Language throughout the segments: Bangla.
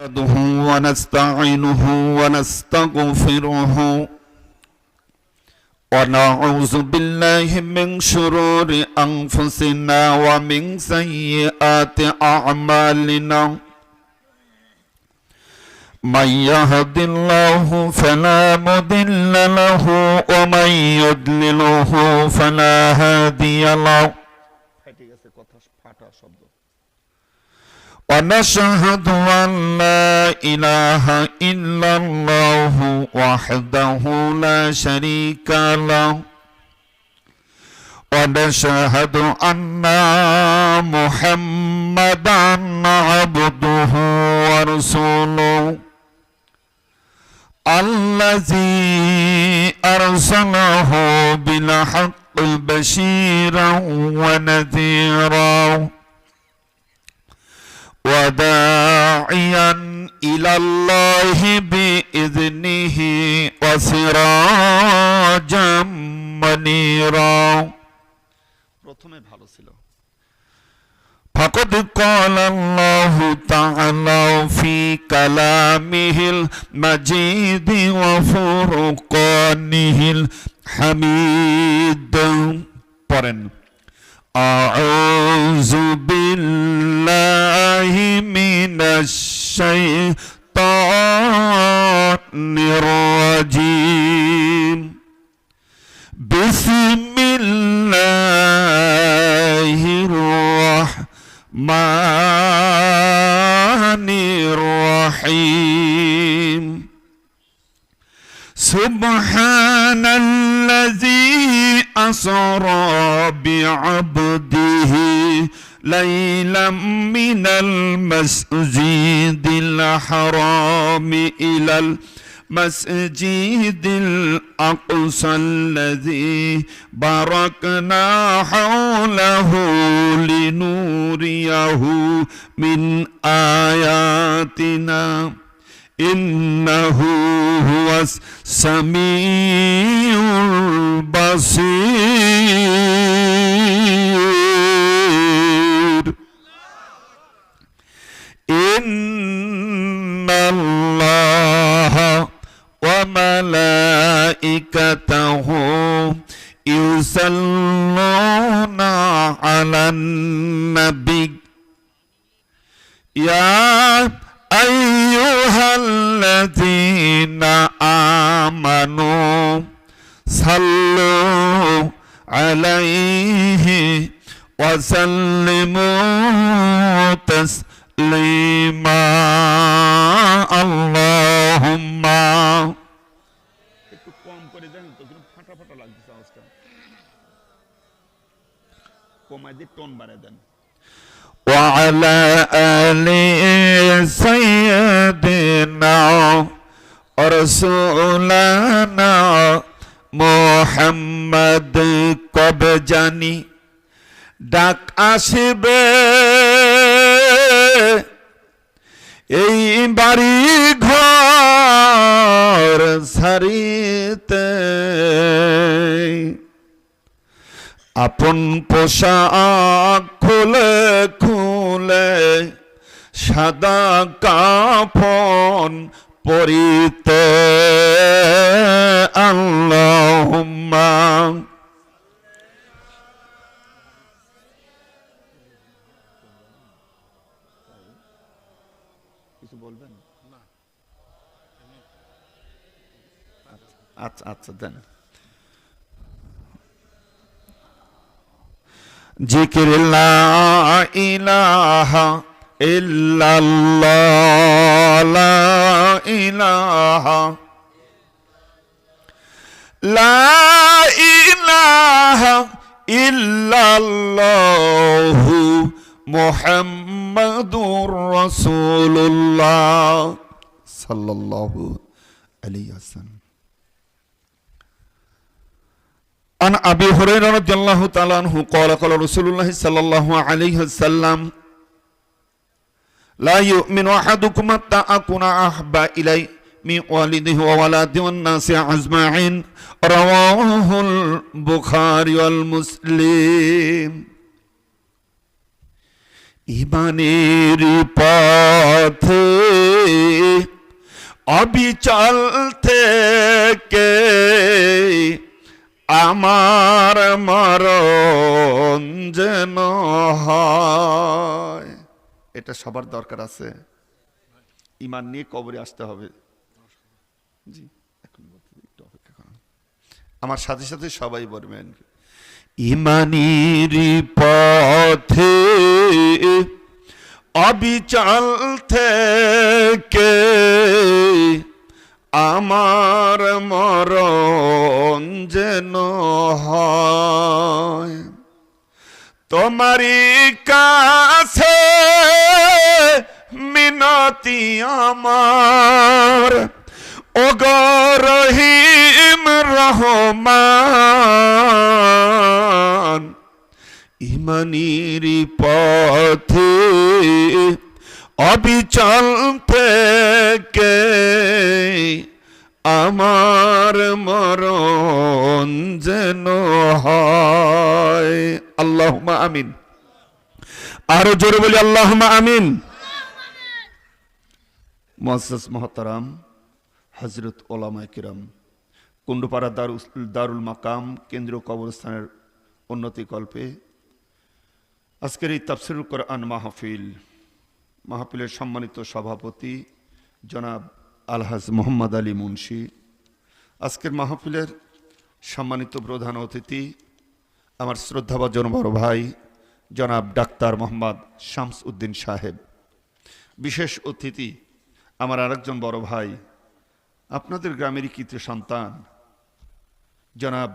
نحمده ونستعينه ونستغفره ونعوذ بالله من شرور أنفسنا ومن سيئات أعمالنا من يهد الله فلا مضل له ومن يضلله فلا هادي له ونشهد أن لا إله إلا الله وحده لا شريك له ونشهد أن محمدا عبده ورسوله الذي أرسله بالحق بشيرا ونذيرا وداعيا إلى الله بإذنه وسراجا منيرا فقد قال الله تعالى في كلامه المجيد وفرقانه الحميد أعوذ بالله من الشيطان الرجيم بسم الله الرحمن الرحيم سبحان الذي أسرى بعبده ليلا من المسجد الحرام إلى المسجد الأقصى الذي باركنا حوله لنوريه من آياتنا إنه هو السميع البصير إن الله وملائكته يصلون على النبي يا أيها الذين آمنوا صلوا عليه وسلموا تسليما اللهم একটু কম করে দেন তো কিন্তু ফাটা ফাটা লাগছে আওয়াজটা কমাই দিয়ে টোন বাড়ায় দেন وعلى آل سيدنا رسولنا محمد কবে জানি ডাক আসবে এই বাড়ি ঘর ছাড়িতে আপন পোশাক খুলে খুলে সাদা কাফন পরিতে আল্লাহুম্মা কিছু বলবেন না আচ্ছা আচ্ছা দেন জিকির লা ইলাহা ইল্লাল্লাহ লা ইলাহা ইল্লাল্লাহ মুহাম্মাদুর রাসূলুল্লাহ সাল্লাল্লাহু আলাইহি ওয়াসাল্লাম عن أبي هريرة رضي الله تعالى عنه قال قال رسول الله صلى الله عليه وسلم لا يؤمن أحدكم حتى أكون أحب إليه من والده وولده والناس أجمعين رواه البخاري والمسلم ইমানের পথে অবিচল থেকে আমার মরণ যেন হয়। এটা সবার দরকার আছে। ইমান নিয়ে কবরে আসতে হবে। জি, এখন একটু অপেক্ষা করুন। আমার সাথে সাথে সবাই বলবেন, ইমানের পথে অবিচল থেকে আমার মরণ যেন হয়। তোমারই কাছে মিনতি আমার, ওগো রহিম রহমান, ইমানের পথে অবিচল থেকে আমার মরণ যেন হয়। আল্লাহুম্মা আমিন। আরো জোরে বলি আল্লাহুম্মা আমিন। মুআজ্জাজ মুহতারাম হযরত উলামায়ে কিরাম, কুন্ডুপাড়া দারুল মাকাম কেন্দ্রীয় কবরস্থানের উন্নতি কল্পে আজকের এই তাফসীরুল কোরআন মাহফিলের সম্মানিত সভাপতি জনাব আলহাজ মোহাম্মদ আলী মুন্সি, আজকের মাহফিলের সম্মানিত প্রধান অতিথি আমার শ্রদ্ধাভাজন বড় ভাই জনাব ডাক্তার মোহাম্মদ শামস উদ্দিন সাহেব, বিশেষ অতিথি আমার আরেকজন বড় ভাই আপনাদের গ্রামেরই কৃত সন্তান জনাব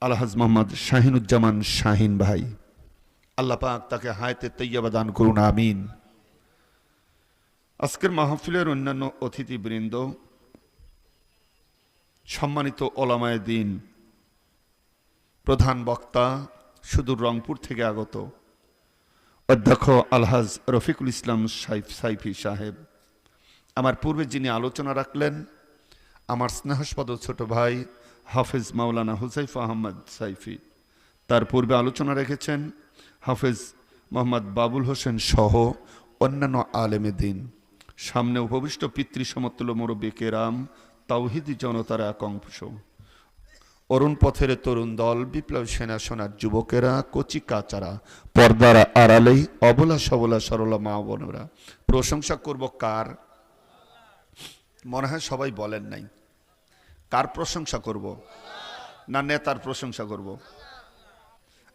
আলহাজ মোহাম্মদ শাহিনুজ্জামান শাহিন ভাই, আল্লাহ পাক তাকে হায়াতে তৈয়বা দান করুন, আমিন। আজকের মাহফিলের অন্যান্য অতিথিবৃন্দ, সম্মানিত ওলামায়ে দ্বীন, প্রধান বক্তা সুদূর রংপুর থেকে আগত অধ্যক্ষ আলহাজ রফিকুল ইসলাম সাইফি সাহেব, আমার পূর্বে যিনি আলোচনা রাখলেন আমার স্নেহস্পদ ছোট ভাই হাফেজ মাওলানা হুসাইফা আহমদ সাইফি, তার পূর্বে আলোচনা রেখেছেন হাফেজ মোহাম্মদ বাবুল হোসেন সহ অন্যান্য আলেমে দ্বীন, সামনে উপবিষ্ট পিতৃ সমতুল্য মুরব্বী কেরাম, তাওহীদি জনতার এক অংশ, অরুণ পথের তরুণ দল, বিপ্লব সেনা সোনার যুবকেরা, কচি কাচারা, পর্দার আড়ালেই অবলা সবলা সরলা মা বোনেরা, প্রশংসা করব কার? মনে হয় সবাই বলেন নাই। কার প্রশংসা করব? না নেতার প্রশংসা করব?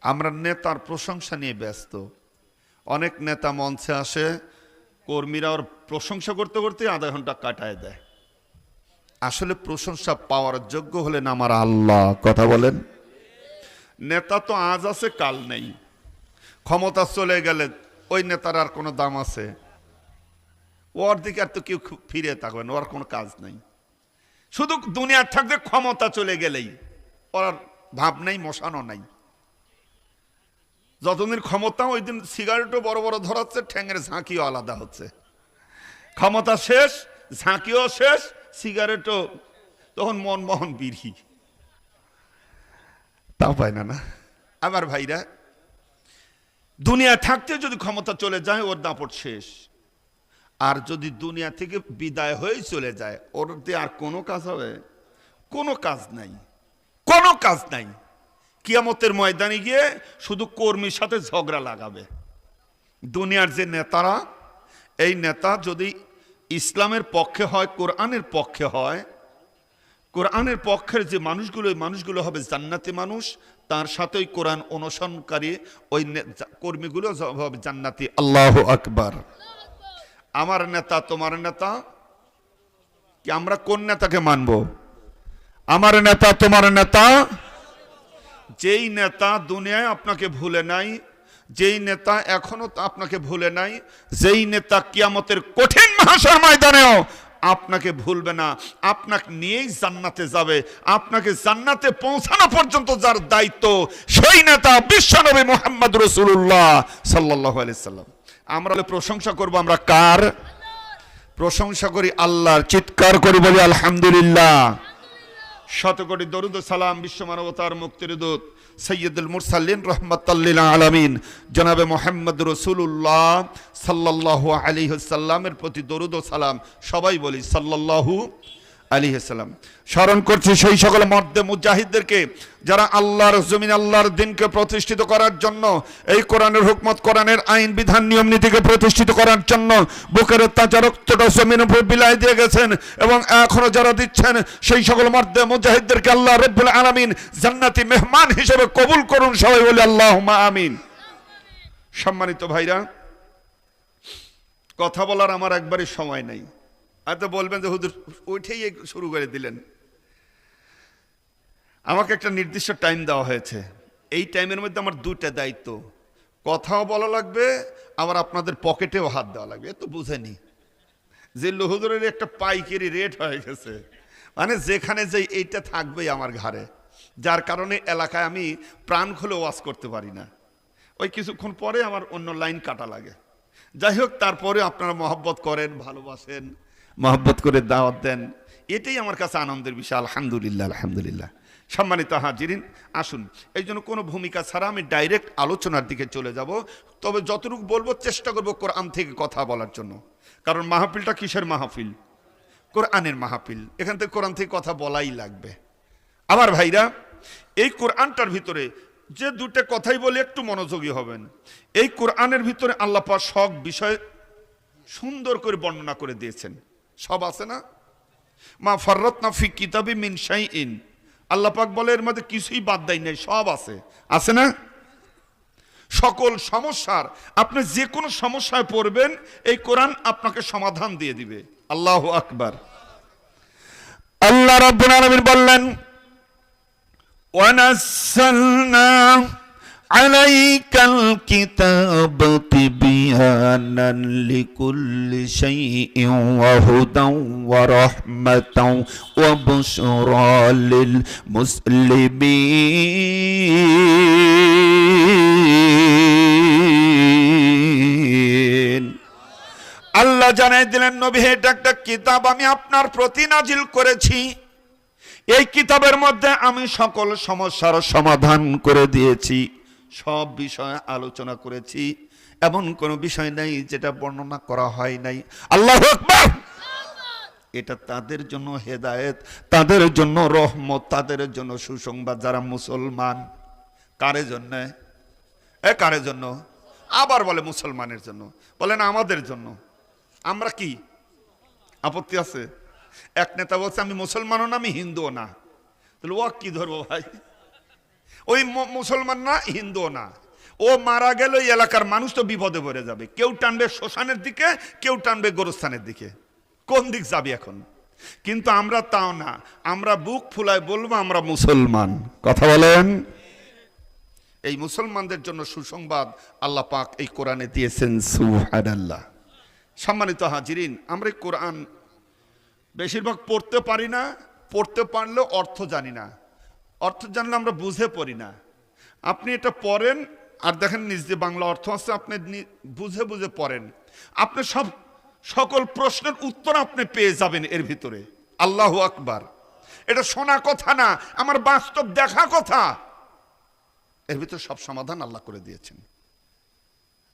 আমরা নেতার প্রশংসা নিয়ে ব্যস্ত। অনেক নেতা মঞ্চে আসে, কর্মীরা ওর প্রশংসা করতে করতে আধা ঘন্টা কাটায় দেয়। আসলে প্রশংসা পাওয়ার যোগ্য হলেন আমার আল্লাহ। কথা বলেন। নেতা তো আজ আছে কাল নেই, ক্ষমতা চলে গেলে ওই নেতার আর কোনো দাম আছে? ওর দিকে আর তো কেউ ফিরে থাকবেন, ওর কোনো কাজ নাই। শুধু দুনিয়ার থাকতে ক্ষমতা চলে গেলেই ওর ভাব নাই, মশানো নাই। যতদিন ক্ষমতা ওই দিন সিগারেটও বড় বড় ধরাচ্ছে, ঠ্যাঙের ঝাঁকিও আলাদা হচ্ছে। ক্ষমতা শেষ, ঝাঁকিও শেষ, সিগারেটও তখন মনমোহন বিড়ি তাও পায় না। আবার ভাইরা, দুনিয়া থাকতে যদি ক্ষমতা চলে যায় ওর দাপট শেষ, আর যদি দুনিয়া থেকে বিদায় হয়ে চলে যায় ওর দিয়ে আর কোনো কাজ হবে? কোনো কাজ নাই, কোনো কাজ নাই। কিয়ামতের ময়দানে গিয়ে শুধু কর্মীর সাথে ঝগড়া লাগাবে। দুনিয়ার যে নেতারা, এই নেতা যদি ইসলামের পক্ষে হয়, কোরআনের পক্ষে হয়, কোরআনের পক্ষের যে মানুষগুলো, ওই মানুষগুলো হবে জান্নাতি মানুষ, তার সাথে ওই কোরআন অনুসরণকারী ওই কর্মীগুলো হবে জান্নাতি। আল্লাহু আকবার। আমার নেতা তোমার নেতা কি? আমরা কোন নেতাকে মানব? আমার নেতা তোমার নেতা? যেই নেতা দুনিয়ায় আপনাকে ভুলে নাই, যেই নেতা এখনো আপনাকে ভুলে নাই, যেই নেতা কিয়ামতের কঠিন মাহশর ময়দানেও আপনাকে ভুলবে না, আপনাকে নিয়েই জান্নাতে যাবে, আপনাকে জান্নাতে পৌঁছানো পর্যন্ত যার দায়িত্ব, সেই নেতা বিশ্বনবী মুহাম্মদ রাসূলুল্লাহ সাল্লাল্লাহু আলাইহি সাল্লাম। আমরা প্রশংসা করব, আমরা কার প্রশংসা করি? আল্লাহর। চিৎকার করে বলি আলহামদুলিল্লাহ। শতকোটি দরুদ ও সালাম বিশ্ব মানবতার মুক্তির দূত সৈয়দুল মুরসালিন রহমাতাল লিল আলামিন জনাবে মুহাম্মদ রাসূলুল্লাহ সাল্লাল্লাহু আলাইহি ওয়াসাল্লামের প্রতি দরুদ ও সালাম। সবাই বলি সাল্লাল্লাহু আলাইহি ওয়াসাল্লাম। স্মরণ করছি সেই সকল মর্দে মুজাহিদদেরকে যারা আল্লাহর জমিন আল্লাহর দ্বীনকে প্রতিষ্ঠিত করার জন্য, এই কোরআনের হুকমত, কোরআনের আইন বিধান নিয়ম নীতিকে প্রতিষ্ঠিত করার জন্য বুকের তাজা রক্তটা জমিনের উপর বিলাই দিয়ে গেছেন এবং এখনো যারা দিচ্ছেন সেই সকল মর্দে মুজাহিদদেরকে আল্লাহ রাব্বুল আলামিন জান্নাতি মেহমান হিসেবে কবুল করুন। সবাই বলি আল্লাহুম্মা আমিন। সম্মানিত ভাইরা, কথা বলার আমার একবারই সময় নেই। হয়তো বলবেন যে হুজুর উঠেই শুরু করে দিলেন। আমাকে একটা নির্দিষ্ট টাইম দেওয়া হয়েছে। এই টাইমের মধ্যে আমার দুইটা দায়িত্ব, কথাও বলা লাগবে, আবার আপনাদের পকেটেও হাত দেওয়া লাগবে। এ তো বুঝেনি যে হুজুরের একটা পাইকারি রেট হয়ে গেছে, মানে যেখানে যে এইটা থাকবেই আমার ঘাড়ে, যার কারণে এলাকায় আমি প্রাণ খুলে ওয়াজ করতে পারি না। ওই কিছুক্ষণ পরে আমার অন্য লাইন কাটা লাগে। যাই হোক, তারপরে আপনারা মহব্বত করেন, ভালোবাসেন, মহব্বত করে দাওয়াত দেন, এটাই আমার কাছে আনন্দের বিষয়। আলহামদুলিল্লাহ, আলহামদুলিল্লাহ। সম্মানিত হাজিরিন, আসুন, এই জন্য কোনো ভূমিকা ছাড়া আমি ডাইরেক্ট আলোচনার দিকে চলে যাব। তবে যতটুকু বলবো চেষ্টা করবো কোরআন থেকে কথা বলার জন্য, কারণ মাহফিলটা কিসের মাহফিল? কোরআনের মাহফিল। এখান থেকে কোরআন থেকে কথা বলাই লাগবে। আমার ভাইরা, এই কোরআনটার ভিতরে যে দুটো কথাই বলে একটু মনোযোগী হবেন। এই কোরআনের ভিতরে আল্লাহ পাক সব বিষয় সুন্দর করে বর্ণনা করে দিয়েছেন। সব আছে না? মা ফাররাতনা ফি কিতাবি মিন শাইইন, আল্লাহ পাক বলে এর মধ্যে কিছুই বাদ দেয় নাই, সব আছে। আছে না? সকল সমস্যার, আপনি যে কোনো সমস্যায় পড়বেন এই কোরআন আপনাকে সমাধান দিয়ে দিবে। আল্লাহু আকবার। আল্লাহ রাব্বুল আলামিন বললেন, ওয়ানাজ্জালনা আলাইকাল কিতাবা তিবয়ানান লিকুল্লি শাইইন ওয়া হুদান ওয়া রাহমাতান ওয়া বুশরা লিল মুসলিমিন। আল্লাহ জানাই দিলেন, নবী হে, এটা একটা কিতাব আমি আপনার প্রতি নাজিল করেছি। এই কিতাবের মধ্যে আমি সকল সমস্যার সমাধান করে দিয়েছি, সব বিষয়ে আলোচনা করেছি, এমন কোনো বিষয় নাই যেটা বর্ণনা করা হয় নাই। আল্লাহু আকবার। এটা তাদের জন্য হেদায়েত, তাদের জন্য রহমত, তাদের জন্য সুসংবাদ যারা মুসলমান। কারে জন্য? কারে জন্য? আবার বলে মুসলমানের জন্য, বলেন আমাদের জন্য। আমরা কি আপত্তি আছে? এক নেতা বলছে আমি মুসলমানও না, আমি হিন্দুও না। তাহলে ও কি ধরবো ভাই? ওই মুসলমান না, হিন্দুও না। ও মারা গেল এই এলাকার মানুষ তো বিপদে পড়ে যাবে। কেউ টানবে শ্মশানের দিকে, কেউ টানবে গোরস্থানের দিকে। কোন দিক যাবে এখন? কিন্তু আমরা তাও না, আমরা বুক ফুলায় বলবো আমরা মুসলমান। কথা বলেন। এই মুসলমানদের জন্য সুসংবাদ আল্লাহ পাক এই কোরআনে দিয়েছেন। সুবহানাল্লাহ। সম্মানিত হাজিরিন, আমরা এই কোরআন বেশিরভাগ পড়তে পারি না, পড়তে পারলেও অর্থ জানি না। অর্থ জানলে আমরা বুঝে পড়ি না। আপনি এটা পড়েন আর দেখেন নিজ যে বাংলা অর্থ আছে, আপনি বুঝে বুঝে পড়েন, আপনি সকল প্রশ্নের উত্তর আপনি পেয়ে যাবেন এর ভিতরে। আল্লাহু আকবার। এটা শোনা কথা না, আমার বাস্তব দেখা কথা। এর ভিতরে সব সমাধান আল্লাহ করে দিয়েছেন।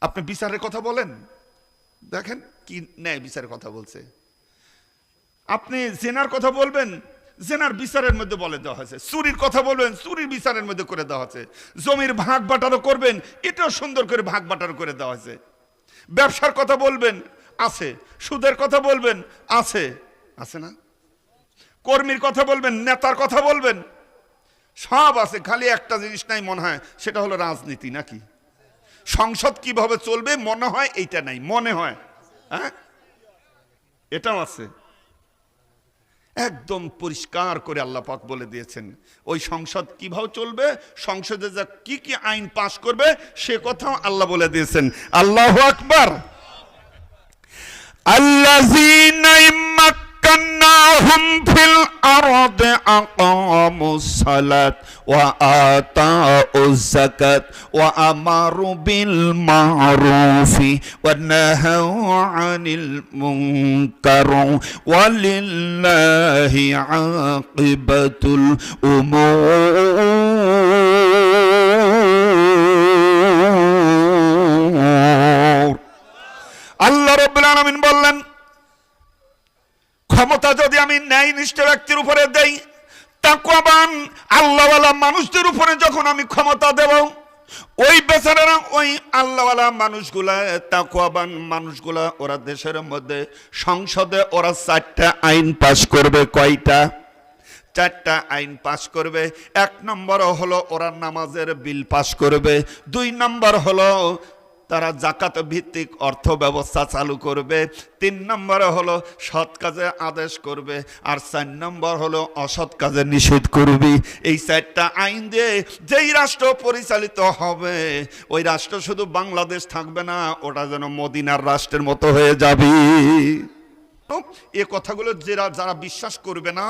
আপনি বিচারের কথা বলেন, দেখেন কি ন্যায় বিচারের কথা বলছে। আপনি জেনার কথা বলবেন, জেনার বিচারের মধ্যে বলে দেওয়া হয়েছে। চুরির কথা বলবেন, চুরির বিচারের মধ্যে করে দেওয়া হয়েছে। জমির ভাগ বাটারও করবেন, এটাও সুন্দর করে ভাগ বাটার করে দেওয়া হয়েছে। ব্যবসার কথা বলবেন, আছে। সুদের কথা বলবেন, আছে। আছে না? কর্মীর কথা বলবেন, নেতার কথা বলবেন, সব আছে। খালি একটা জিনিস নাই মনে হয়, সেটা হলো রাজনীতি। নাকি সংসদ কিভাবে চলবে মনে হয় এইটা নাই, মনে হয়। হ্যাঁ, এটাও আছে। একদম পরিষ্কার করে আল্লাহ পাক বলে দিয়েছেন ওই সংসদ কিভাবে চলবে, সংসদে যা কি কি আইন পাস করবে সে কথাও আল্লাহ বলে দিয়েছেন। আল্লাহু আকবার। আল্লাযীনা ইম্মাক্কান্নাহুম ফিল আরদি আকামুস সালাত ওয়া আতাউজ যাকাত ওয়া আমারু বিল মারুফি ওয়া নাহাউ আনিল মুনকার ওয়ালিল্লাহি আকিবাতুল উমুর। আল্লাহ রাব্বুল আলামিন বললেন, ক্ষমতা যদি আমি ন্যায়নিষ্ঠ ব্যক্তির উপরে দেই, তাকওয়াবান আল্লাহওয়ালা মানুষদের উপরে যখন আমি ক্ষমতা দেব, ওই বেচারারা, ওই আল্লাহওয়ালা মানুষগুলা, তাকওয়াবান মানুষগুলা, ওরা দেশের মধ্যে সংসদে ওরা 4টা আইন পাশ করবে। কয়টা? 4টা আইন পাশ করবে। 1 নম্বর হলো ওরা নামাজের বিল পাশ করবে। 2 নম্বর হলো তারা জাকাত ভিত্তিক অর্থ ব্যবস্থা চালু করবে। 3 নম্বর হলো সৎ কাজে আদেশ করবে। আর 4 নম্বর হলো অসৎ কাজে নিষেধ করবে। এই 4টা আইন দিয়ে যেই রাষ্ট্র পরিচালিত হবে, ওই রাষ্ট্র শুধু বাংলাদেশ থাকবে না, ওটা যেন মদিনার রাষ্ট্রের মতো হয়ে যাবে। এ কথাগুলো যারা বিশ্বাস করবে না,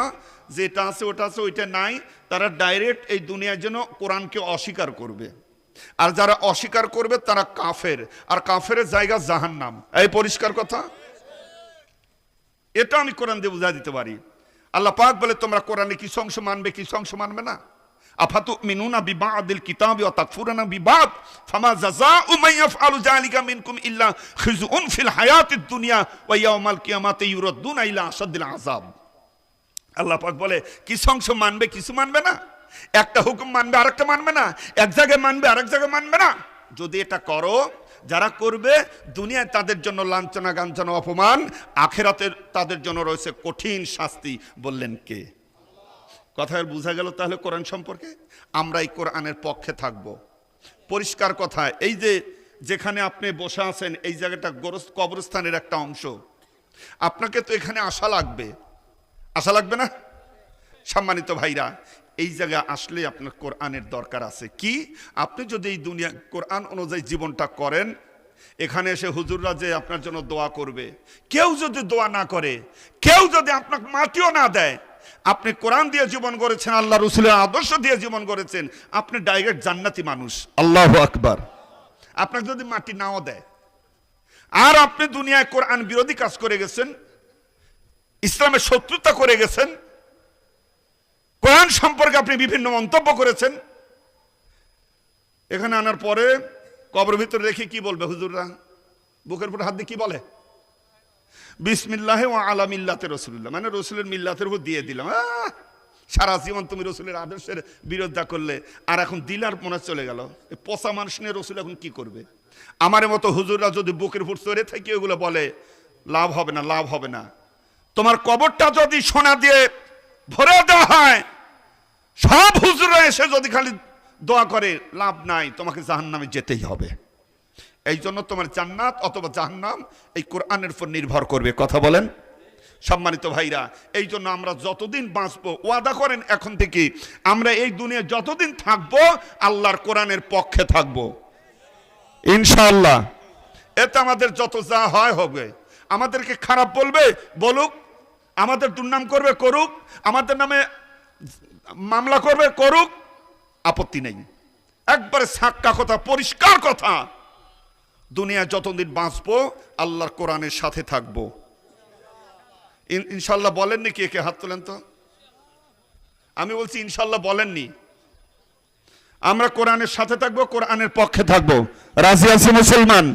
যেটা আছে ওটা আছে ওইটা নাই, তারা ডাইরেক্ট এই দুনিয়ার জন্য কোরআনকে অস্বীকার করবে। আর যারা অস্বীকার করবে তারা কাফের, আর কাফের জায়গা জাহান্নাম। এই পরিষ্কার কথা, এটা আমি কোরআন দিয়ে বুঝাই দিতে পারি। আল্লাহ পাক বলে, তোমরা কোরআনে কিছু অংশ মানবে, কিছু অংশ মানবে না। আফাতুমিনুনা বিবাদিল কিতাবি ওয়া তাকফুরুনা বিবাদ ফামা জাযাউ মান ইয়াফআলু যালিকা মিনকুম ইল্লা খিজউন ফিল হায়াতিদ দুনিয়া ওয়া ইয়াউমাল কিয়ামাতি ইউরাদুনা ইলা আশাদ্দিল আযাব। আল্লাহ পাক বলে, কিছু অংশ মানবে, কিছু মানবে না। একটা হুকুম মানবে, আরেকটা মানবে না। এক জায়গায় মানবে, আরেক জায়গায় মানবে না। যদি এটা করো, যারা করবে, দুনিয়ায় তাদের জন্য লাঞ্ছনা, গাঞ্ছনা, অপমান, আখিরাতের তাদের জন্য রয়েছে কঠিন শাস্তি। বললেন কে? কথা বোঝা গেল তাহলে কোরআন সম্পর্কে? আমরা এই কোরআনের পক্ষে থাকব। পরিষ্কার কথা, এই যে যেখানে আপনি বসে আছেন, এই জায়গাটা কবরস্থানের একটা অংশ। আপনাকে তো এখানে আসা লাগবে, আসা লাগবে না? সম্মানিত ভাইরা, এই জায়গা আসলে আপনার কোরআনের দরকার আছে। কি? আপনি যদি এই দুনিয়া কোরআন অনুযায়ী জীবনটা করেন, এখানে এসে হুজুররা যে আপনার জন্য দোয়া করবে, কেউ যদি দোয়া না করে, কেউ যদি আপনাকে মাটিও না দেয়, আপনি কোরআন দিয়ে জীবন করেছেন, আল্লাহ রাসূলের আদর্শ দিয়ে জীবন করেছেন, আপনি ডাইরেক্ট জান্নাতি মানুষ। আল্লাহু আকবার। আপনাকে যদি মাটি নাও দেয়, আর আপনি দুনিয়ায় কোরআন বিরোধী কাজ করে গেছেন, ইসলামের শত্রুতা করে গেছেন, কোরআন সম্পর্কে আপনি বিভিন্ন মন্তব্য করেছেন, এখানে আনার পরে কবরের ভিতরে রেখে কি বলবে হুজুররা? বুকের উপর হাত দিয়ে কি বলে? বিসমিল্লাহি ওয়া আলা মিল্লাতি রাসূলিল্লাহ, মানে রসুলের মিল্লাতের উপর দিয়ে দিলাম। সারা জীবন তুমি রসুলের আদর্শের বিরোধিতা করলে, আর এখন দিলার মনে চলে গেল। পচা মানুষ নিয়ে রসুল এখন কি করবে? আমার মতো হুজুররা যদি বুকের উপর চড়ে থেকে ওগুলো বলে, লাভ হবে না, লাভ হবে না। তোমার কবরটা যদি সোনা দিয়ে ভরে দেওয়া হয়, সব হুজুররা এসে যদি খালি দোয়া করে, লাভ নাই, তোমাকে জাহান্নামে যেতেই হবে। এই জন্য তোমার জান্নাত অথবা জাহান্নাম এই কোরআনের উপর নির্ভর করবে। কথা বলেন সম্মানিত ভাইরা। এই জন্য আমরা যতদিন বাঁচবো, ওয়াদা করেন এখন থেকে, আমরা এই দুনিয়ায় যতদিন থাকবো আল্লাহর কোরআনের পক্ষে থাকবো ইনশাআল্লাহ। এতে আমাদের যত যা হয় হবে। আমাদেরকে খারাপ বলবে, বলুক। আমাদের দুর্নাম করবে, করুক। আমাদের নামে মামলা করবে, করুক, আপত্তি নেই। একবারে সাক্কা কথা, পরিষ্কার কথা। দুনিয়া যতদিন বাঁচবো আল্লাহর কোরআনের সাথে থাকবো ইনশাল্লাহ। বলেননি? কে কে হাত তোলেন তো? আমি বলছি ইনশাল্লাহ বলেননি? আমরা কোরআনের সাথে থাকবো, কোরআনের পক্ষে থাকবো। রাজি আছি মুসলমান?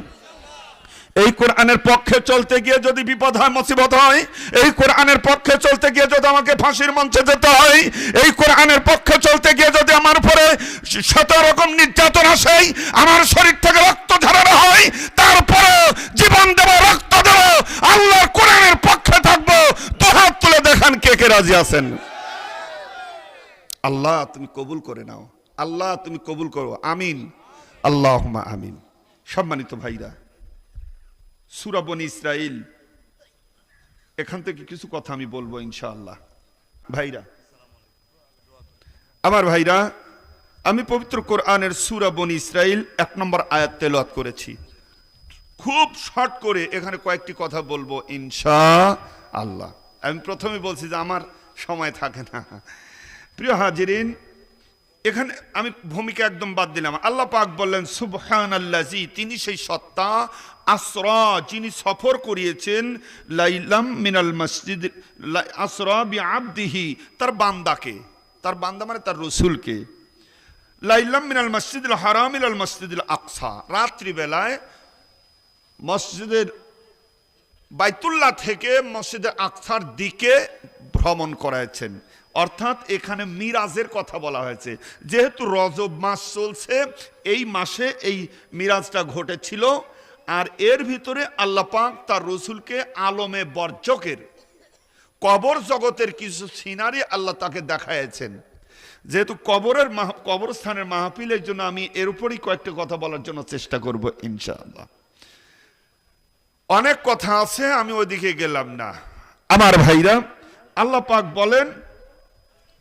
এই কোরআনের পক্ষে চলতে গিয়ে যদি বিপদ হয়, মুসিবত হয়, এই কোরআনের পক্ষে চলতে গিয়ে যদি আমাকে ফাঁসির মঞ্চে যেতে হয়, এই কোরআনের পক্ষে চলতে গিয়ে যদি আমার উপরে ১৭ রকম নির্যাতন আসে, আমার শরীর থেকে রক্ত ঝরানো হয়, তারপরে জীবন দেব, রক্ত দেব, আল্লাহর কোরআনের পক্ষে থাকবো। দুহাত তুলে দেখান কে কে রাজি আছেন। আল্লাহ তুমি কবুল করে নাও, আল্লাহ তুমি কবুল করো, আমিন, আল্লাহুম্মা আমিন। সম্মানিত ভাইরা, সূরা বনী ইসরাইল, এখান থেকে কিছু কথা আমি বলবো ইনশাআল্লাহ। ভাইরা আমার, ভাইরা, আমি পবিত্র কোরআনের সূরা বনী ইসরাইল 1 নম্বর আয়াত তেলাওয়াত করেছি। খুব শর্ট করে এখানে কয়েকটি কথা বলবো ইনশাআল্লাহ। আমি প্রথমে বলছি যে আমার সময় থাকে না, প্রিয় হাজিরিন, এখানে আমি ভূমিকা একদম বাদ দিলাম। আল্লাহ পাক বললেন সুবহানাল্লাযী, তিনি সেই সত্তা, আসরা, যিনি সফর করিয়েছেন, লাইলাম মিনাল মসজিদ, আসরা বিআবদিহি, তার বান্দাকে, তার বান্দা মানে তার রাসূলকে, লাইলাম মিনাল মসজিদুল হারাম ইলাল মসজিদুল আকসা, রাত্রিবেলায় মসজিদের বাইতুল্লাহ থেকে মসজিদে আকসার দিকে ভ্রমণ করাচ্ছেন। অর্থাৎ এখানে মিরাজের কথা বলা হয়েছে, যেহেতু রজব মাস চলছে, এই মাসে এই মিরাজটা ঘটেছিল। আর এর ভিতরে আল্লাহ পাক তার রসুলকে আলমে বর্জকের কবর জগতের কিছু সিনারি আল্লাহ তাকে দেখাইছেন। যেহেতু কবরস্থানের মাহফিল, এর জন্য আমি এর উপরই কয়েকটা কথা বলার জন্য চেষ্টা করব ইনশাআল্লাহ। অনেক কথা আছে, আমি ওইদিকে গেলাম না। আমার ভাইরা, আল্লাহ পাক বলেন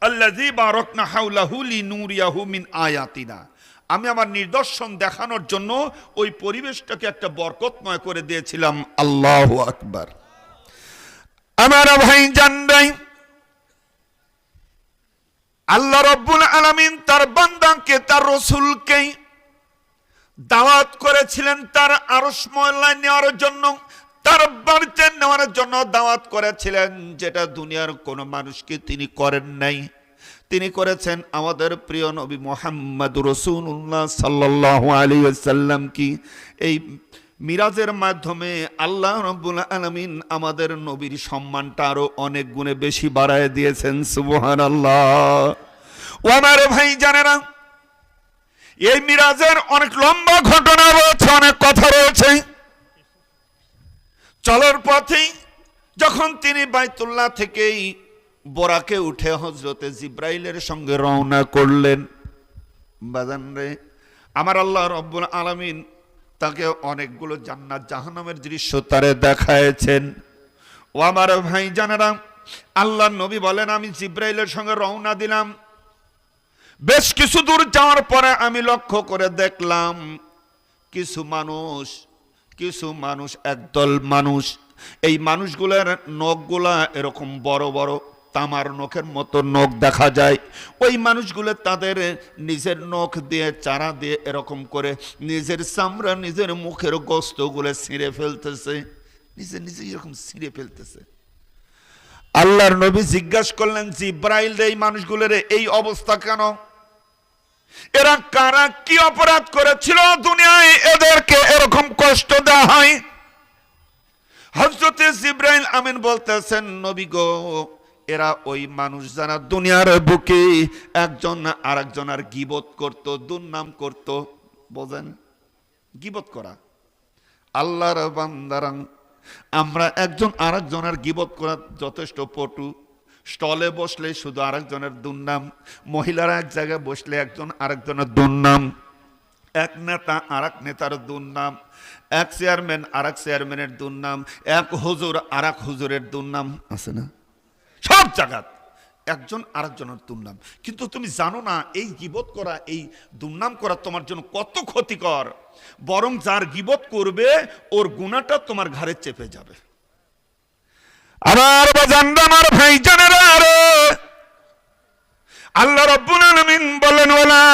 আল্লাযী বারাকনা হাওলাহু লিনুরিয়াহু মিন আয়াতিনা, আমি আমার নিদর্শন দেখানোর জন্য ওই পরিবেশটাকে একটা বরকতময় করে দিয়েছিলাম। আল্লাহু আকবার। আমার ভাই জানরাই, আল্লাহ রাব্বুল আলামিন তার বান্দাকে, তার রাসূলকে দাওয়াত করেছিলেন তার আরশ মহল্লায় নেওয়ার জন্য, তার বাড়িতে নেওয়ার জন্য দাওয়াত করেছিলেন, যেটা দুনিয়ার কোনো মানুষকে তিনি করেন নাই। তিনি করেছেন আমাদের প্রিয় নবী মুহাম্মদুর রাসূলুল্লাহ সাল্লাল্লাহু আলাইহি ওয়াসাল্লাম কি। এই মিরাজের মাধ্যমে আল্লাহ রাব্বুল আলামিন আমাদের নবীর সম্মানটা আরো অনেক গুণে বেশি বাড়ায় দিয়েছেন। সুবহানাল্লাহ। ও আমার ভাই জানেরা, এই মিরাজের অনেক লম্বা ঘটনা রয়েছে, অনেক কথা রয়েছে। চলার পথেই যখন তিনি বাইতুল্লাহ থেকেই বোরাকে উঠে হযরতে জিব্রাইলের সঙ্গে রওনা করলেন, বাজান রে, আমার আল্লাহ রাব্বুল আলামিন তাকে অনেকগুলো জান্নাত জাহান্নামের দৃশ্য তারে দেখায়েছেন। ও আমার ভাই জানেরা, আল্লাহর নবী বলেন আমি জিব্রাইলের সঙ্গে রওনা দিলাম। বেশ কিছু দূর যাওয়ার পরে আমি লক্ষ্য করে দেখলাম কিছু মানুষ, একদল মানুষ, এই মানুষগুলোর নখগুলা এরকম বড় বড় তামার নখের মতো নখ দেখা যায়। ওই মানুষগুলো তাদের নিজের নখ দিয়ে, চারা দিয়ে এরকম করে নিজের চামড়া, নিজের মুখের গোস্তগুলো ছিঁড়ে ফেলতেছে, নিজে এরকম ছিঁড়ে ফেলতেছে। আল্লাহর নবী জিজ্ঞাসা করলেন, জিব্রাইল, এই মানুষগুলোর এই অবস্থা কেন? এরা কারা, কি অপরাধ করেছিল দুনিয়ায় এদেরকে এরকম কষ্ট দেওয়া হয়? হযরতে জিব্রাইল আমিন বলতেছেন, নবী গো, এরা ওই মানুষ যারা দুনিয়ার বুকে একজন আরেকজনের গীবত করত, দুর্নাম করত। বোঝেন গীবত করা? আল্লাহর বান্দারা, আমরা একজন আরেকজনের গীবত করা যথেষ্ট পটু। স্টলে বসলে শুধু আরেকজনের দুর্নাম, মহিলারা এক জায়গায় বসলে একজন আরেকজনের দুর্নাম, এক নেতা আরেক নেতার দুর্নাম, এক চেয়ারম্যান আরেক চেয়ারম্যানের দুর্নাম, এক হুজুর আরেক হুজুরের দুর্নাম আছে না? সব জায়গায় একজন আরেকজনের দুর্নাম। কিন্তু তুমি জানো না এই গীবত করা, এই দুর্নাম করা তোমার জন্য কত ক্ষতিকর। বরং যার গীবত করবে ওর গুনাহটা তোমার ঘাড়ে চেপে যাবে। আমার বাজানরা, আমার ভাই জানেরা, আল্লাহ রাব্বুল আলামিন বলেন, ওয়ালা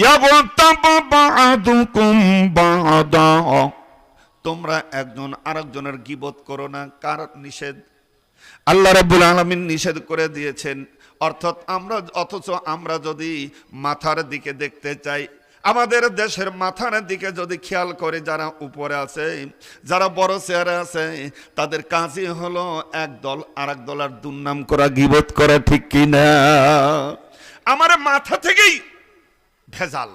ইয়াগতাব বা'দুকুম বা'দা, তোমরা একজন আরেকজনের গীবত করো না। কার নিষেধ? আল্লাহ রাব্বুল আলামিন নিষেধ করে দিয়েছেন। অথচ আমরা যদি মাথার দিকে দেখতে চাই, আমাদের দেশের মাথার দিকে যদি খেয়াল করে, যারা উপরে আছে, যারা বড় চেয়ারে আছে, তাদের কাজই হলো এক দল আরেক দলের দুর্নাম করা, গীবত করা, ঠিক কিনা? আমার মাথা থেকেই ভেজাল।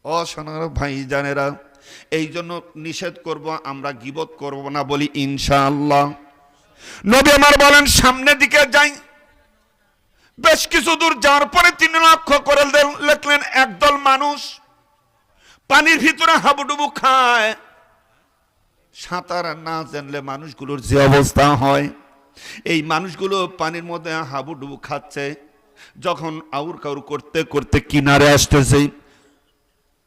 ও সোনার ভাই জানেরা, এই জন্য নিষেধ করব, আমরা গীবত করব না বলি ইনশাআল্লাহ। নবী আমার বলেন সামনের দিকে যাই। বেশ কিছু দূর যাওয়ার পরে তিনি লক্ষ্য করে দেখলেন একদল মানুষ পানির ভিতরে হাবুডুবু খায়। সাঁতার না জানলে মানুষগুলোর যে অবস্থা হয়, এই মানুষগুলো পানির মধ্যে হাবুডুবু খাচ্ছে। যখন আউর কাউর করতে করতে কিনারে আসতেছে,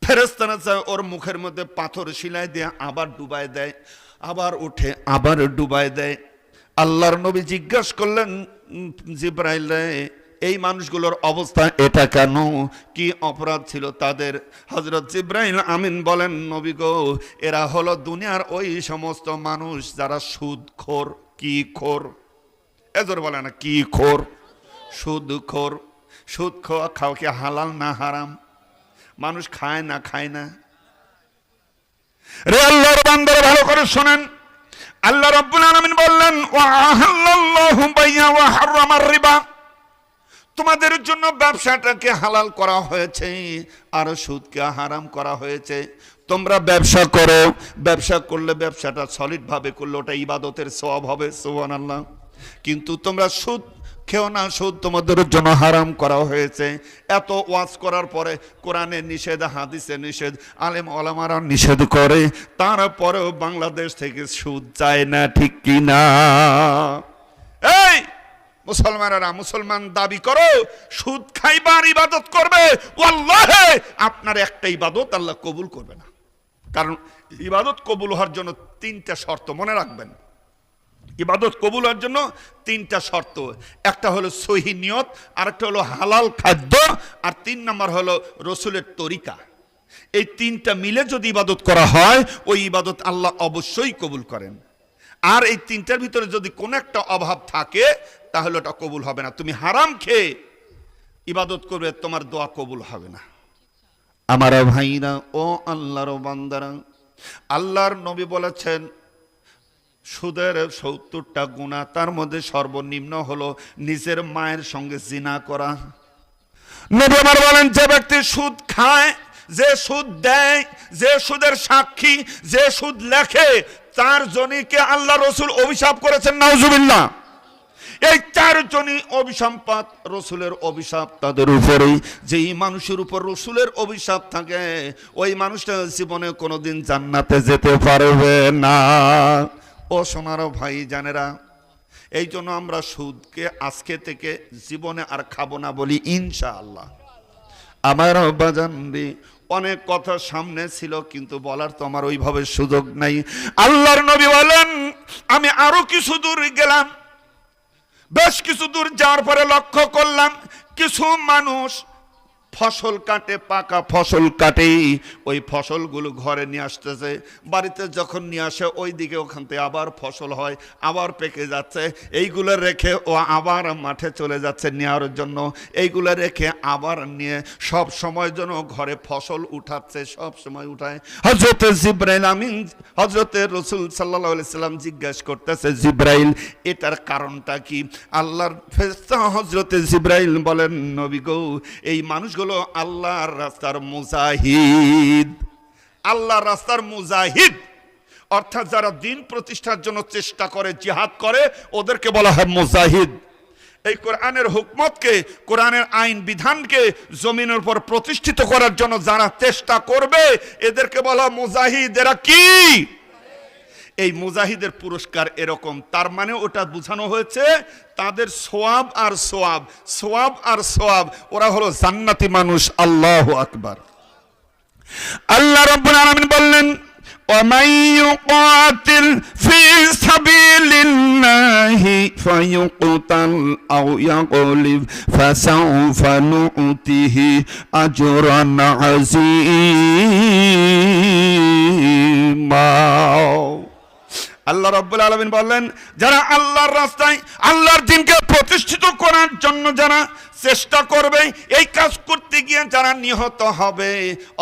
ফেরেশতারা ওর মুখের মধ্যে পাথর শিলাই দিয়ে আবার ডুবাই দেয়, আবার উঠে আবার ডুবাই দেয়। আল্লাহর নবী জিজ্ঞাসা করলেন, জিব্রাইল, এই মানুষগুলোর অবস্থা এটা কেন, কি অপরাধ ছিল তাদের? হযরত জিবরাইল আমিন বলেন, নবী গো, এরা হলো দুনিয়ার ওই সমস্ত মানুষ যারা সুদখোর। কি খোর? এজোর বলে না, কি খোর? সুদখোর। সুদ খাওয়া কি হালাল না হারাম? মানুষ খায় না খায় না? রে আল্লাহর বান্দারা, ভালো করে শোনেন। আল্লাহ রাব্বুল আলামিন বললেন, ওয়া আহাল্লাল্লাহু বাইয়া ওয়া হারামার রিবা, তোমাদের জন্য ব্যবসাটাকে হালাল করা হয়েছে আর সুদকে হারাম করা হয়েছে। তোমরা ব্যবসা করো, ব্যবসা করলে ব্যবসাটা সলিড ভাবে করলে ওটা ইবাদতের সওয়াব হবে, সুবহানাল্লাহ। কিন্তু তোমরা সুদ খেও না, সুদ তোমাদের জন্য হারাম করা হয়েছে। এত ওয়াজ করার পরে কোরআনে নিষেধ, হাদিসে নিষেধ, আলেম ওলামারা নিষেধ করে, তারপরেও বাংলাদেশ থেকে সুদ চায় না, ঠিক কি না? এই মুসলমানেরা, মুসলমান দাবি করো, সুদ খাইবার ইবাদত করবে, ওয়াল্লাহি আপনার একটা ইবাদত আল্লাহ কবুল করবে না। কারণ ইবাদত কবুল হওয়ার জন্য তিনটা শর্ত মনে রাখবেন। ইবাদত কবুল হওয়ার জন্য তিনটা শর্ত। একটা হলো সহি নিয়ত, আরেকটা হলো হালাল খাদ্য, আর 3 নম্বর হলো রসুলের তরিকা। এই তিনটা মিলে যদি ইবাদত করা হয়, ওই ইবাদত আল্লাহ অবশ্যই কবুল করেন। আর এই তিনটার ভিতরে যদি কোনো একটা অভাব থাকে, তাহলে ওটা কবুল হবে না। তুমি হারাম খেয়ে ইবাদত করবে, তোমার দোয়া কবুল হবে না। আমার ভাইরা, ও আল্লাহর বান্দারা, আল্লাহর নবী বলেছেন সুদের 70টা গুনাহ, তার মধ্যে সর্বনিম্ন হলো নিজের মায়ের সঙ্গে জিনা করা। নবী আমার বলেন, যে ব্যক্তি সুদ খায়, যে সুদ দেয়, যে সুদের সাক্ষী, যে সুদ লেখে, তার জনকে আল্লাহ রসুল অভিশাপ করেছেন, নাউজুবিল্লাহ। এই 4 জনই অভিসম্পাত, রসুলের অভিশাপ তাদের উপরেই। যেই মানুষের উপর রসুলের অভিশাপ থাকে, ওই মানুষটা জীবনে কোনোদিন জান্নাতে যেতে পারবে না। ও সোনার ভাই জানেরা, এই জন্য আমরা সুদকে আজকে থেকে জীবনে আর খাবো না বলি, ইনশাআল্লাহ। আমার বাজান রে, অনেক কথা সামনে ছিল, কিন্তু বলার তো আমার ওইভাবে সুযোগ নাই। আল্লাহর নবী বলেন, আমি আরো কিছু দূর গেলাম, বেশ কিছু দূর যাওয়ার পরে লক্ষ্য করলাম কিছু মানুষ ফসল কাটে, পাকা ফসল কাটে, ওই ফসলগুলো ঘরে নিয়ে আসতেছে। বাড়িতে যখন নিয়ে আসে, ওই দিকে ওখান থেকে আবার ফসল হয়, আবার পেকে যাচ্ছে। এইগুলো রেখে ও আবার মাঠে চলে যাচ্ছে নেওয়ার জন্য। এইগুলো রেখে আবার নিয়ে সব সময় যেন ঘরে ফসল উঠাচ্ছে, সব সময় উঠায়। হযরতে জিবরাইল আমিন, হযরতে রাসূল সাল্লাল্লাহু আলাইহি সাল্লাম জিজ্ঞাসা করতেছে, জিবরাইল, এটার কারণটা কি? আল্লাহর ফেরেশতা হযরতে জিবরাইল বলেন, নবী গো, এই মানুষগুলো আল্লাহর রাস্তার মুজাহিদ। আল্লাহর রাস্তার মুজাহিদ অর্থাৎ যারা দিন প্রতিষ্ঠার জন্য চেষ্টা করে, জিহাদ করে, ওদেরকে বলা হয় মুজাহিদ। এই কোরআনের হুকমতকে, কোরআনের আইন বিধানকে জমিনের উপর প্রতিষ্ঠিত করার জন্য যারা চেষ্টা করবে, এদেরকে বলা মুজাহিদ। এরা কি? এই মুজাহিদের পুরস্কার এরকম। তার মানে ওটা বোঝানো হয়েছে তাদের সোয়াব আর সোয়াব, সোয়াব আর সোয়াব, ওরা হলো জান্নাতি মানুষ। আল্লাহু আকবার। আল্লাহ রাব্বুল আলামিন বললেন, ومن يقاتل في سبيل الله فيقتل أو يغلب فسوف نؤتيه أجرا عظيما। আল্লাহ রাব্বুল আলামিন বললেন, যারা আল্লাহর রাস্তায় আল্লাহর দ্বীনকে প্রতিষ্ঠিত করার জন্য যারা চেষ্টা করবে, এই কাজ করতে গিয়ে যারা নিহত হবে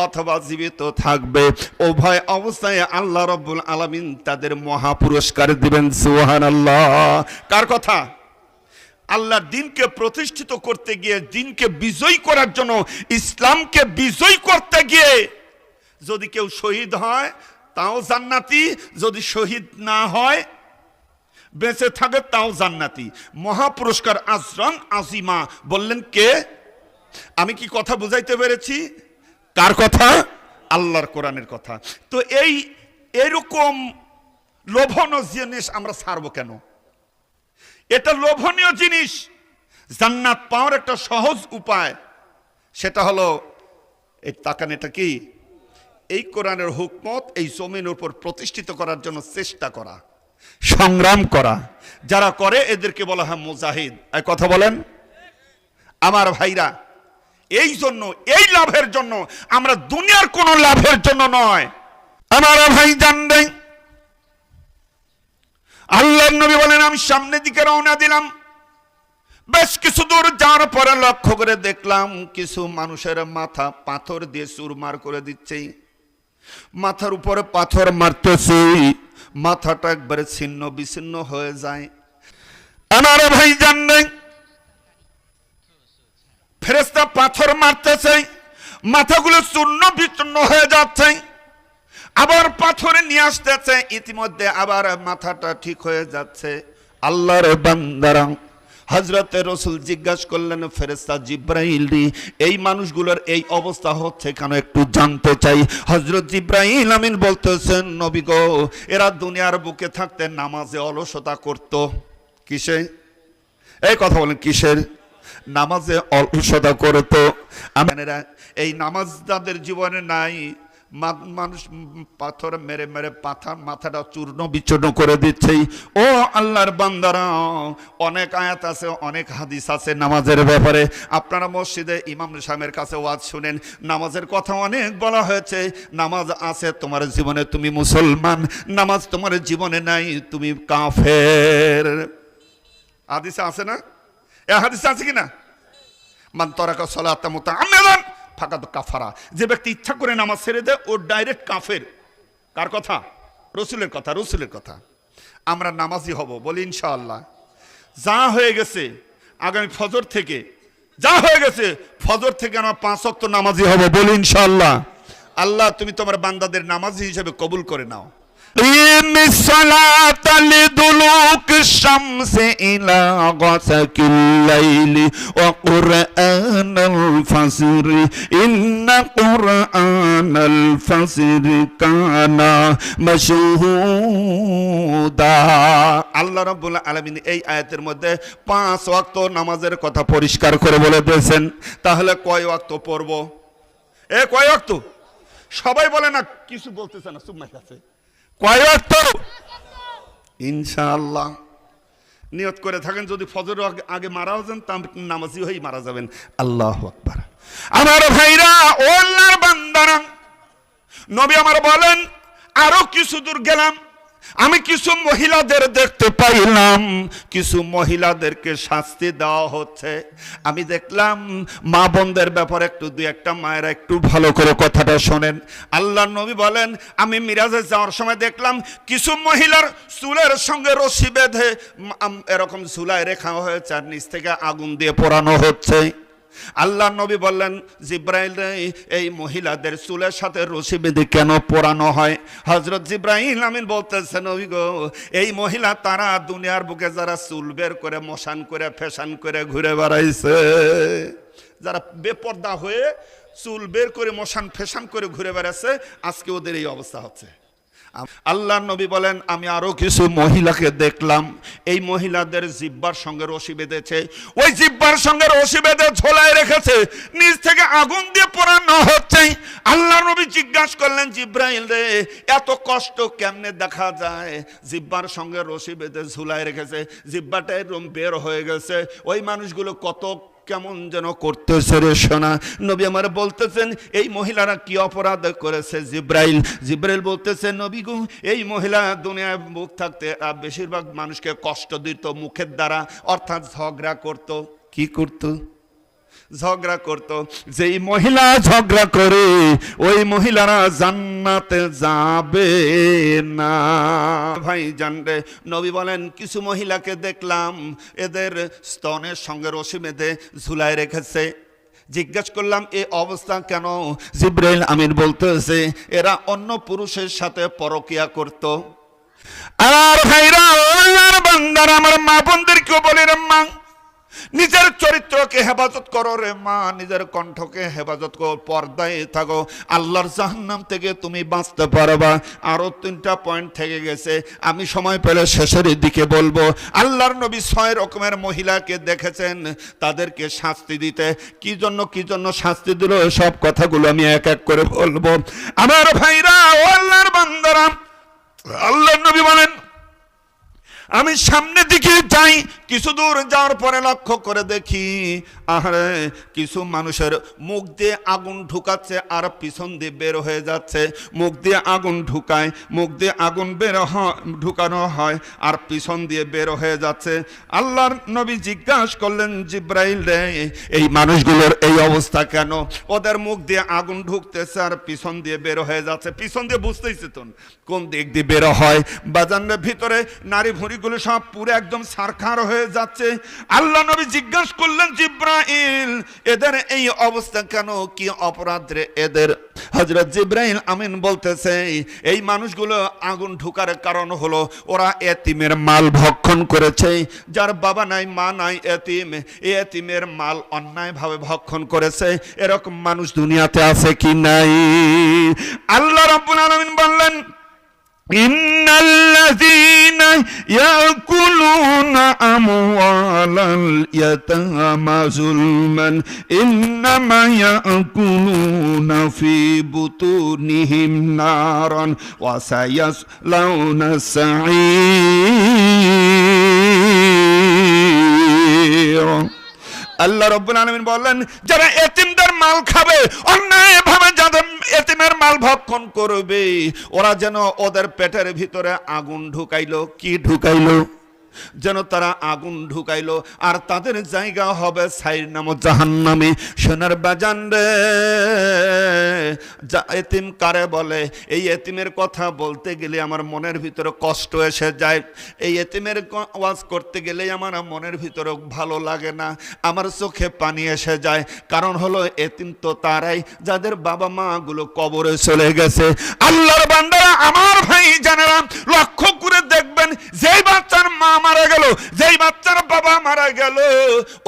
অথবা জীবিত থাকবে, উভয় অবস্থায় আল্লাহ রাব্বুল আলামিন তাদের মহা পুরস্কার দিবেন। সুবহানাল্লাহ। কার কথা? আল্লাহর দ্বীনকে প্রতিষ্ঠিত করতে গিয়ে, দ্বীনকে বিজয়ী করার জন্য, ইসলামকে বিজয়ী করতে গিয়ে যদি কেউ শহীদ হয় তাও জান্নাতি, যদি শহীদ না হয়, বেঁচে থাকে, তাও জান্নাতি। মহা পুরস্কার, আজরান আজিমা। বললেন কে? আমি কি কথা বুঝাইতে পেরেছি? কার কথা? আল্লাহর কোরআনের কথা। তো এরকম লোভনীয় জিনিস আমরা ছাড়বো কেন? এটা লোভনীয় জিনিস। জান্নাত পাওয়ার একটা সহজ উপায়, সেটা হলো এই তাকান, এটা কি? এই কোরআনের হুকমত এই জমিনের উপর প্রতিষ্ঠিত করার জন্য চেষ্টা করা, সংগ্রাম করা। যারা করে এদেরকে বলা হয় মুজাহিদ। এই কথা বলেন। আমার ভাইরা, এই জন্য, এই লাভের জন্য, আমরা দুনিয়ার কোন লাভের জন্য নয়। আমার ভাই জানবে, আল্লাহর নবী বলেন আমি সামনের দিকে রওনা দিলাম। বেশ কিছু দূর যাওয়ার পরে লক্ষ্য করে দেখলাম কিছু মানুষের মাথা পাথর দিয়ে চুরমার করে দিচ্ছে। মাথার উপরে পাথর মারতেছে, মাথাটা একবারে ছিন্ন বিচ্ছিন্ন হয়ে যায়। আমার ভাই জানবে, ফেরেশতা পাথর মারতেছে, মাথাগুলো চূর্ণ বিচূর্ণ হয়ে যাচ্ছে, আবার পাথরে নিয়ে আসতেছে, ইতিমধ্যে আবার মাথাটা ঠিক হয়ে যাচ্ছে। আল্লাহর বান্দারা, হযরতে রাসূল জিজ্ঞাসা করলেন ফেরেশতা জিবরাইল, এই মানুষগুলোর এই অবস্থা হচ্ছে কেন একটু জানতে চাই। হযরত জিবরাইল আমিন বলতেছেন নবী গো, এরা দুনিয়ার বুকে থাকতে নামাজে অলসতা করত। কিসে? এই কথা বলেন, কিসের? নামাজে অলসতা করত। আমারা এই নামাজ যাদের জীবনে নাই, মানুষ পাথর মেরে মেরে মাথাটা চূর্ণ বিচূর্ণ করে দিচ্ছে। ও আল্লাহর বান্দারা, অনেক আয়াত আছে, অনেক হাদিস আছে নামাজের ব্যাপারে। আপনারা মসজিদে ইমাম সাহেবের কাছে ওয়াজ শুনেন, নামাজের কথা অনেক বলা হয়েছে। নামাজ আছে তোমার জীবনে, তুমি মুসলমান। নামাজ তোমার জীবনে নাই, তুমি কাফের। হাদিসে আছে না? এ হাদিসে আছে কিনা? মান তারাকা সালাতা মুতাআম্মিদান ফাকাদ কাফারা। যে ব্যক্তি ইচ্ছা করে নামাজ ছেড়ে দেয় ও ডাইরেক্ট কাফের। কার কথা? রাসূলের কথা, রাসূলের কথা। আমরা নামাজি হব, বলি ইনশাআল্লাহ। যা হয়ে গেছে আগামী ফজর থেকে, যা হয়ে গেছে ফজর থেকে আমরা 5 ওয়াক্ত নামাজি হব, বলি ইনশাআল্লাহ। আল্লাহ তুমি তোমার বান্দাদের নামাজি হিসেবে কবুল করে নাও। الصلاة لدلوك الشمس إلى غسق الليل وقرآن الفجر إن قرآن الفجر كان مشهودا। আল্লাহ রাব্বুল আলামিন এই আয়াতের মধ্যে 5 ওয়াক্ত নামাজের কথা পরিষ্কার করে বলে দিয়েছেন। তাহলে কয় ওয়াক্ত পড়ব? কয় ওয়াক্ত? সবাই বলে না, কিছু বলতেছে না, চুপ মাইক আছে। কয় ওয়াক্ত? ইনশাআল্লাহ নিয়ত করে থাকেন, যদি ফজর আগে মারাও যান তা নামাজি হয়েই মারা যাবেন। আল্লাহু আকবার। আমার ভাইরা, ও আল্লাহর বান্দারা, নবী আমার বলেন আরো কিছু দূর গেলাম, আমি কিছু মহিলাদের দেখতে পাইলাম, কিছু মহিলাদেরকে শাস্তি দেওয়া হচ্ছে। আমি দেখলাম মা বোনদের ব্যাপারে একটু দুই একটা মায়েরা একটু ভালো করে কথাটা শোনেন। আল্লাহর নবী বলেন আমি মিরাজে যাওয়ার সময় দেখলাম কিছু মহিলার চুলের সঙ্গে রশি বেঁধে এরকম ঝুলায় রেখা হয়েছে আর নিচ থেকে আগুন দিয়ে পোড়ানো হচ্ছে। আল্লাহ নবী বললেন জিব্রাইল, এই মহিলাদের চুলের সাথে রশি বেঁধে কেন পোড়ানো হয়? হযরত জিব্রাইল আমিন বলতেছেন নবী গো, এই মহিলা তারা দুনিয়ার বুকে যারা চুল বের করে মশান করে ফ্যাশন করে ঘুরে বেড়াইছে, যারা বেপর্দা হয়ে চুল বের করে মশান ফ্যাশন করে ঘুরে বেড়াচ্ছে, আজকে ওদের এই অবস্থা হচ্ছে। আল্লাহ নবী বলেন আমি আরো কিছু মহিলাকে দেখলাম, এই মহিলাদের জিহ্বার সঙ্গে রশি বেঁধেছে, ওই জিহ্বার সঙ্গে রশি বেঁধে ঝোলায় রেখেছে, নিচ থেকে আগুন দিয়ে পোড়ানো হচ্ছে। আল্লাহ নবী জিজ্ঞাসা করলেন জিব্রাইল রে, এত কষ্ট কেমনে দেখা যায়? জিহ্বার সঙ্গে রশি বেঁধে ঝুলায় রেখেছে, জিহ্বাটা এরকম বের হয়ে গেছে, ওই মানুষগুলো কত কেমন যেন করতেছে রে সোনা। নবী আমার বলতেছেন এই মহিলারা কি অপরাধ করেছে? জিব্রাইল বলতেছে নবী গো, এই মহিলা দুনিয়ায় মুখ থাকতে বেশিরভাগ মানুষকে কষ্ট দিত মুখের দ্বারা, অর্থাৎ ঝগড়া করত। কি করত? ঝগড়া করত। যেই মহিলা ঝগড়া করে ওই মহিলারা জান্নাতে যাবে না। ভাই জানরে, নবী বলেন কিছু মহিলাকে দেখলাম এদের স্তনের সঙ্গে রশি বেঁধে ঝুলায় রেখেছে। জিজ্ঞাসা করলাম এই অবস্থা কেন? জিব্রাইল আমিন বলতেছে এরা অন্য পুরুষের সাথে পরকিয়া করত। আর ভাইরা, আল্লাহর বান্দারা, আমার মা বোনদেরকেও বলি রে মা, নিজের চরিত্রকে হেফাজত করো রে মা, নিজের কণ্ঠকে হেফাজত করো, পর্দায় থাকো, আল্লাহর জাহান্নাম থেকে তুমি বাঁচতে পারবা। আরো 3টা পয়েন্ট থেকে গেছে, আমি সময় পেলে শেষের দিকে বলবো। আল্লাহর নবী 6 রকমের মহিলাকে দেখেছেন, তাদেরকে শাস্তি দিতে। কি জন্য শাস্তি দিল সব কথাগুলো আমি এক এক করে বলবো। আমার ভাইরা, ও আল্লাহর বান্দারা, আল্লাহর নবী বলেন আমি সামনের দিকে যাই, কিছু দূর যাওয়ার পরে লক্ষ্য করে দেখি, আরে কিছু মানুষের মুখ দিয়ে আগুন ঢুকাচ্ছে আর পিছন দিয়ে বের হয়ে যাচ্ছে। মুখ দিয়ে আগুন ঢুকায়, মুখ দিয়ে আগুন ঢুকানো হয় আর পিছন দিয়ে বের হয়ে যাচ্ছে। আল্লাহর নবী জিজ্ঞাসা করলেন, জিব্রাইল রে, এই মানুষগুলোর এই অবস্থা কেন? ওদের মুখ দিয়ে আগুন ঢুকতেছে আর পিছন দিয়ে বের হয়ে যাচ্ছে। পিছন দিয়ে বুঝতেইছে তো কোন দিক দিয়ে বের হয়। বাজানের ভিতরে নারী ভুঁড়িগুলো সব পুরো একদম সারখার হয়ে যাচ্ছে। আল্লাহ নবী জিজ্ঞাসা করলেন, জিব্রাইল, এদের এই অবস্থা কেন? কি অপরাধ রে এদের? হযরত জিব্রাইল আমিন বলতেছে, এই মানুষগুলো আগুন ঢুকার কারণ হলো ওরা এতিমের মাল ভক্ষণ করেছে। যার বাবা নাই, মা নাই, এতিম, এই এতিমের মাল অন্যায়ভাবে ভক্ষণ করেছে। এরকম মানুষ দুনিয়াতে আছে কি নাই? আল্লাহ রাব্বুল আলামিন বললেন, ইন্নাল্লাযীনা ইয়াকুলুনা আমওয়ালাল ইয়াতামা যুলমান ইন্নামা ইয়াকুলুনা ফি বুতুনিহিম নারান ওয়া সায়াসলাউনা সাঈর। আল্লাহ রাব্বুল আলামিন বললেন, যারা এতিমদের মাল খাবে, অন্যায়ভাবে যাদের এতিমের মাল ভক্ষণ করবে, ওরা যেন ওদের পেটের ভিতরে আগুন ঢুকাইলো। কি ঢুকাইলো? যেন তারা আগুন ঢুকাইলো, আর তাদের জায়গা হবে সাইর নাম জাহান্নামে। সোনার বাজান রে, এতিম কারে বলে? এই এতিমের কথা বলতে গেলে আমার মনের ভিতরে কষ্ট এসে যায়। এই এতিমের ওয়াজ করতে গেলে আমার মনের ভিতরে ভালো লাগে না, আমার চোখে পানি এসে যায়। কারণ হলো এতিম তো তারাই যাদের বাবা মা গুলো কবরে চলে গেছে। আল্লাহর বান্দারা, আমার ভাই জানেরা, লক্ষ্য করে দেখবেন, যেই বাচ্চার মা মারা গেল, যেই বাচ্চার বাবা মারা গেল,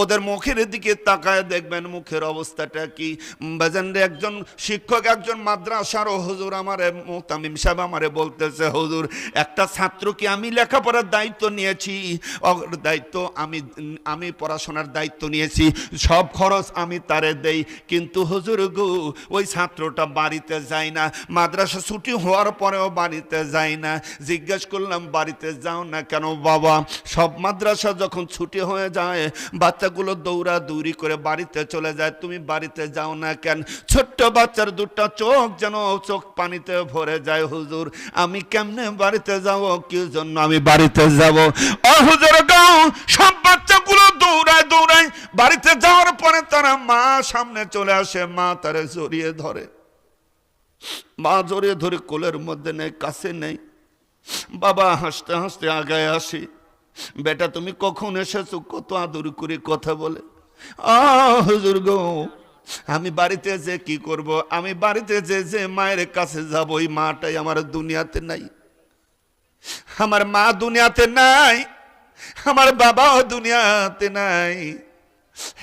ওদের মুখের দিকে তাকায় দেখবেন মুখের অবস্থাটা কি। বাজানরে, একজন শিক্ষক, একজন মাদ্রাসার হুজুর আমারে, মুতামিম সাহেব আমারে বলতেছে, হুজুর, একটা ছাত্রকে আমি লেখাপড়ার দায়িত্ব নিয়েছি, দায়িত্ব আমি পড়াশোনার দায়িত্ব নিয়েছি, সব খরচ আমি তারে দেই, কিন্তু হুজুর গো, ওই ছাত্রটা বাড়িতে যায় না, মাদ্রাসা ছুটি হওয়ার পরেও বাড়িতে যায় না। জিজ্ঞেস করলাম, বাড়িতে যাও না কেন বাবা? সব মাদ্রাসা যখন ছুটি হয়ে যায়, বাচ্চাগুলো দৌড়াদৌড়ি করে বাড়িতে চলে যায়, তুমি বাড়িতে যাও না কেন? ছোট্ট বাচ্চার দুটা চোখ যেন চোখ পানিতে ভরে যায়। হুজুর, আমি কেমনে বাড়িতে যাব? কি জন্য আমি বাড়িতে যাব? ও হুজুর গো, সব বাচ্চাগুলো দৌড়ায় দৌড়ায় বাড়িতে যাওয়ার পরে তারা মা সামনে চলে আসে, মা তারে জড়িয়ে ধরে, মা জড়িয়ে ধরে কোলের মধ্যে নেই, কাছে নেই। বাবা হাসতে হাসতে আগায় আসি, বেটা তুমি কখন এসেছো? কত আদর করে কথা বলে। হুজুর গো, আমি বাড়িতে যে কি করব? আমি বাড়িতে যে মায়ের কাছে যাব, ওই মাটাই আমার দুনিয়াতে নাই। আমার মা দুনিয়াতে নাই, আমার বাবাও দুনিয়াতে নাই।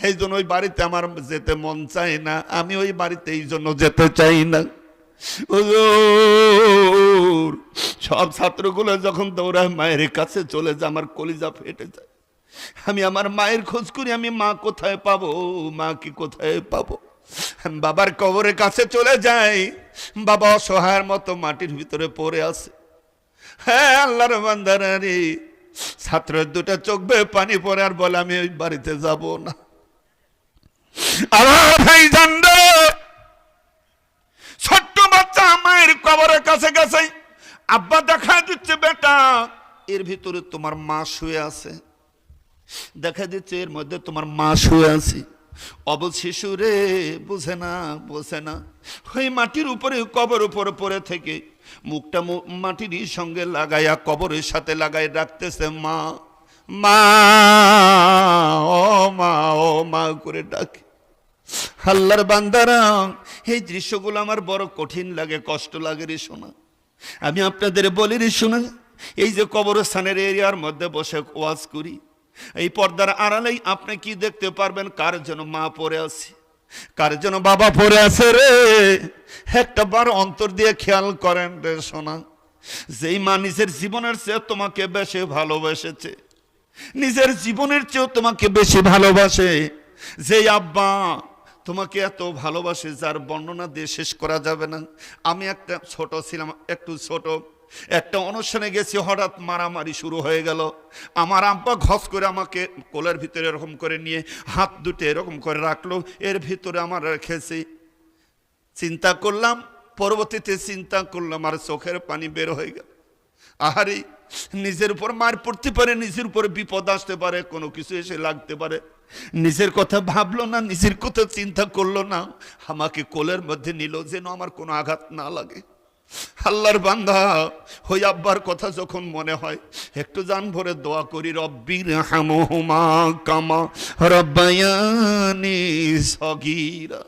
এই জন্য ওই বাড়িতে আমার যেতে মন চায় না, আমি ওই বাড়িতে এই জন্য যেতে চাই না। সব ছাত্রগুলো যখন দৌড়ায় মায়ের কাছে চলে যায়, আমার কলিজা ফেটে যায়। আমি আমার মায়ের খোঁজ করি, আমি মা কোথায় পাবো, মা কি কোথায় পাবো? বাবার কবরের কাছে চলে যাই, বাবা অসহায়ের মতো মাটির ভিতরে পড়ে আছে। হ্যাঁ আল্লাহর বান্দারা রে, ছাত্রের দুটা চোখ বেয়ে পানি পড়ে আর বলে, আমি ওই বাড়িতে যাব না। আমার ভাই জানল, ছোট্ট বাচ্চা মায়ের কবরের কাছে গেছে, আব্বা দেখা দিচ্ছে, বেটা এর ভিতরে তোমার মা শুয়ে আছে, দেখা দিচ্ছে এর মধ্যে তোমার মা শুয়ে আছে। অবল শিশু রে, বুঝে না, বোঝে না। ওই মাটির উপরে, কবর উপরে পড়ে থেকে মুখটা মাটির সঙ্গে লাগাইয়া, কবরের সাথে লাগাই রাখতেছে, মা মা, ও মা, ও মা করে ডাকে। আল্লাহর বান্দারা, এই দৃশ্যগুলো আমার বড় কঠিন লাগে, কষ্ট লাগে রে শোনা। আমি আপনাদের বলি রে শোনা, এই যে কবরস্থানের এরিয়ার মধ্যে বসে ওয়াজ করি, এই পর্দার আড়ালেই আপনি কি দেখতে পারবেন? কার যেন মা পড়ে আছে, কার যেন বাবা পড়ে আছে রে। একটা বার অন্তর দিয়ে খেয়াল করেন রে শোনা, যেই মা নিজের জীবনের চেয়ে তোমাকে বেশি ভালোবেসেছে, নিজের জীবনের চেয়েও তোমাকে বেশি ভালোবাসে, যেই আব্বা তোমাকে এত ভালোবাসে, যার বর্ণনা দিয়ে শেষ করা যাবে না। আমি একটা ছোট ছিলাম, একটু ছোট, একটা অনুষ্ঠানে গেছি, হঠাৎ মারামারি শুরু হয়ে গেল। আমার আব্বা ঘস করে আমাকে কোলের ভিতরে এরকম করে নিয়ে হাত দুটো এরকম করে রাখলো, এর ভিতরে আমার রেখেছি। চিন্তা করলাম, পরবর্তীতে চিন্তা করলাম, আর চোখের পানি বের হয়ে গেল। আহারে, নিজের উপর মার পড়তে পারে, নিজের উপরে বিপদ আসতে পারে, কোনো কিছু এসে লাগতে পারে, নিজের কথা ভাবলো না, নিজের কথা চিন্তা করলো না, আমাকে কোলের মধ্যে নিল যেন আমার কোনো আঘাত না লাগে। আল্লাহর বান্দা, ওই আব্বার কথা যখন মনে হয় একটু জান ভরে দোয়া করি, রব্বির হামহুমা কামা রব্বায়ানি সগীরা।